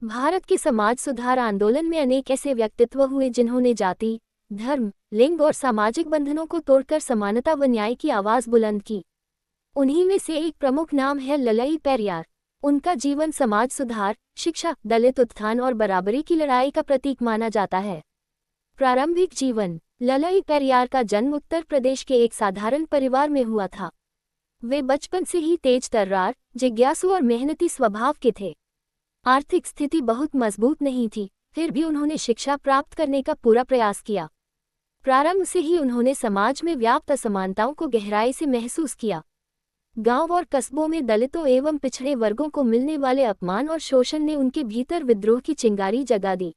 भारत के समाज सुधार आंदोलन में अनेक ऐसे व्यक्तित्व हुए जिन्होंने जाति, धर्म, लिंग और सामाजिक बंधनों को तोड़कर समानता व न्याय की आवाज बुलंद की। उन्हीं में से एक प्रमुख नाम है ललाई पेरियार। उनका जीवन समाज सुधार, शिक्षा, दलित उत्थान और बराबरी की लड़ाई का प्रतीक माना जाता है। प्रारंभिक जीवन। ललाई पेरियार का जन्म उत्तर प्रदेश के एक साधारण परिवार में हुआ था। वे बचपन से ही तेज तर्रार, जिज्ञासु और मेहनती स्वभाव के थे। आर्थिक स्थिति बहुत मजबूत नहीं थी, फिर भी उन्होंने शिक्षा प्राप्त करने का पूरा प्रयास किया। प्रारंभ से ही उन्होंने समाज में व्याप्त असमानताओं को गहराई से महसूस किया। गांव और कस्बों में दलितों एवं पिछड़े वर्गों को मिलने वाले अपमान और शोषण ने उनके भीतर विद्रोह की चिंगारी जगा दी।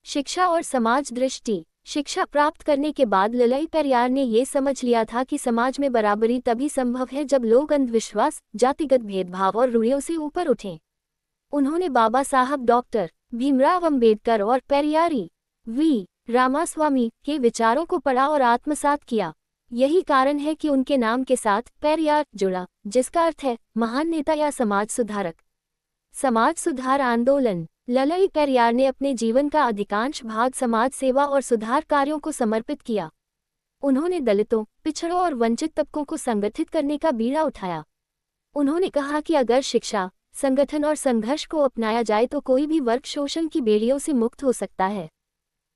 शिक्षा और समाज दृष्टि। शिक्षा प्राप्त करने के बाद ललाई पेरियार ने ये समझ लिया था कि समाज में बराबरी तभी संभव है जब लोग अंधविश्वास, जातिगत भेदभाव और रूढ़ियों से ऊपर उठें। उन्होंने बाबा साहब डॉक्टर भीमराव अंबेडकर और पेरियारी वी रामास्वामी के विचारों को पढ़ा और आत्मसात किया। यही कारण है कि उनके नाम के साथ पेरियार जुड़ा, जिसका अर्थ है महान नेता या समाज सुधारक। समाज सुधार आंदोलन। ललाई पेरियार ने अपने जीवन का अधिकांश भाग समाज सेवा और सुधार कार्यों को समर्पित किया। उन्होंने दलितों, पिछड़ों और वंचित तबकों को संगठित करने का बीड़ा उठाया। उन्होंने कहा कि अगर शिक्षा, संगठन और संघर्ष को अपनाया जाए तो कोई भी वर्ग शोषण की बेड़ियों से मुक्त हो सकता है।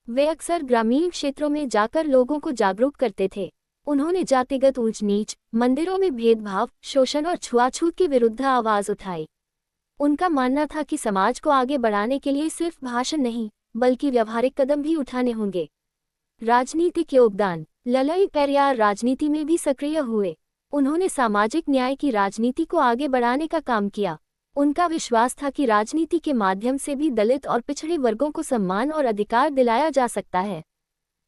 वे अक्सर ग्रामीण क्षेत्रों में जाकर लोगों को जागरूक करते थे। उन्होंने जातिगत ऊंच नीच, मंदिरों में भेदभाव, शोषण और छुआछूत के विरुद्ध आवाज उठाई। उनका मानना था कि समाज को आगे बढ़ाने के लिए सिर्फ भाषण नहीं, बल्कि व्यावहारिक कदम भी उठाने होंगे। राजनीतिक योगदान। ललाई पेरियार राजनीति में भी सक्रिय हुए। उन्होंने सामाजिक न्याय की राजनीति को आगे बढ़ाने का काम किया। उनका विश्वास था कि राजनीति के माध्यम से भी दलित और पिछड़े वर्गों को सम्मान और अधिकार दिलाया जा सकता है।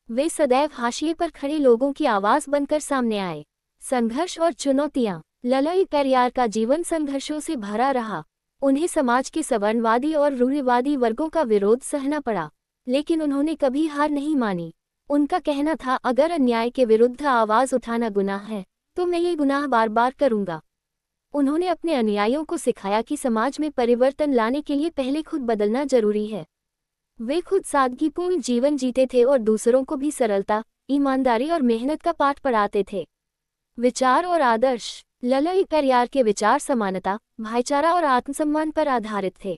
वे सदैव हाशिए पर खड़े लोगों की आवाज बनकर सामने आए। संघर्ष और चुनौतियां। ललाई पेरियार का जीवन संघर्षों से भरा रहा। उन्हें समाज के सवर्णवादी और रूढ़िवादी वर्गों का विरोध सहना पड़ा, लेकिन उन्होंने कभी हार नहीं मानी। उनका कहना था, अगर अन्याय के विरुद्ध आवाज उठाना गुनाह है, तो मैं ये गुनाह बार बार करूंगा। उन्होंने अपने अनुयायियों को सिखाया कि समाज में परिवर्तन लाने के लिए पहले खुद बदलना जरूरी है। वे खुद सादगीपूर्ण जीवन जीते थे और दूसरों को भी सरलता, ईमानदारी और मेहनत का पाठ पढ़ाते थे। विचार और आदर्श। ललाई पेरियार के विचार समानता, भाईचारा और आत्मसम्मान पर आधारित थे।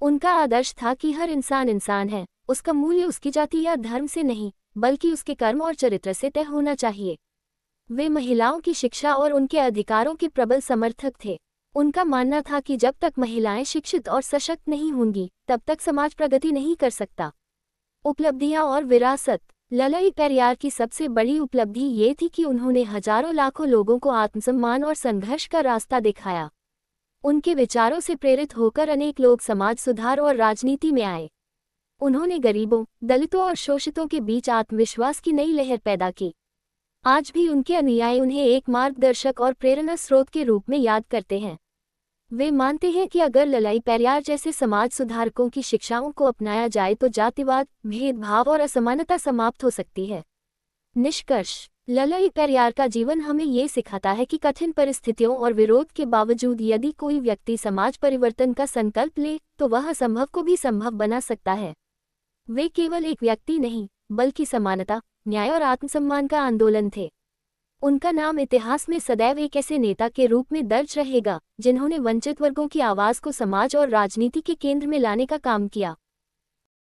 उनका आदर्श था कि हर इंसान इंसान है, उसका मूल्य उसकी जाति या धर्म से नहीं, बल्कि उसके कर्म और चरित्र से तय होना चाहिए। वे महिलाओं की शिक्षा और उनके अधिकारों के प्रबल समर्थक थे। उनका मानना था कि जब तक महिलाएं शिक्षित और सशक्त नहीं होंगी, तब तक समाज प्रगति नहीं कर सकता। उपलब्धियां और विरासत। ललाई पेरियार की सबसे बड़ी उपलब्धि ये थी कि उन्होंने हजारों लाखों लोगों को आत्मसम्मान और संघर्ष का रास्ता दिखाया। उनके विचारों से प्रेरित होकर अनेक लोग समाज सुधार और राजनीति में आए। उन्होंने गरीबों, दलितों और शोषितों के बीच आत्मविश्वास की नई लहर पैदा की। आज भी उनके अनुयायी उन्हें एक मार्गदर्शक और प्रेरणा स्रोत के रूप में याद करते हैं। वे मानते हैं कि अगर ललाई पेरियार जैसे समाज सुधारकों की शिक्षाओं को अपनाया जाए तो जातिवाद, भेदभाव और असमानता समाप्त हो सकती है। निष्कर्ष। ललाई पेरियार का जीवन हमें ये सिखाता है कि कठिन परिस्थितियों और विरोध के बावजूद यदि कोई व्यक्ति समाज परिवर्तन का संकल्प ले तो वह असंभव को भी संभव बना सकता है। वे केवल एक व्यक्ति नहीं, बल्कि समानता, न्याय और आत्मसम्मान का आंदोलन थे। उनका नाम इतिहास में सदैव एक ऐसे नेता के रूप में दर्ज रहेगा, जिन्होंने वंचित वर्गों की आवाज को समाज और राजनीति के केंद्र में लाने का काम किया।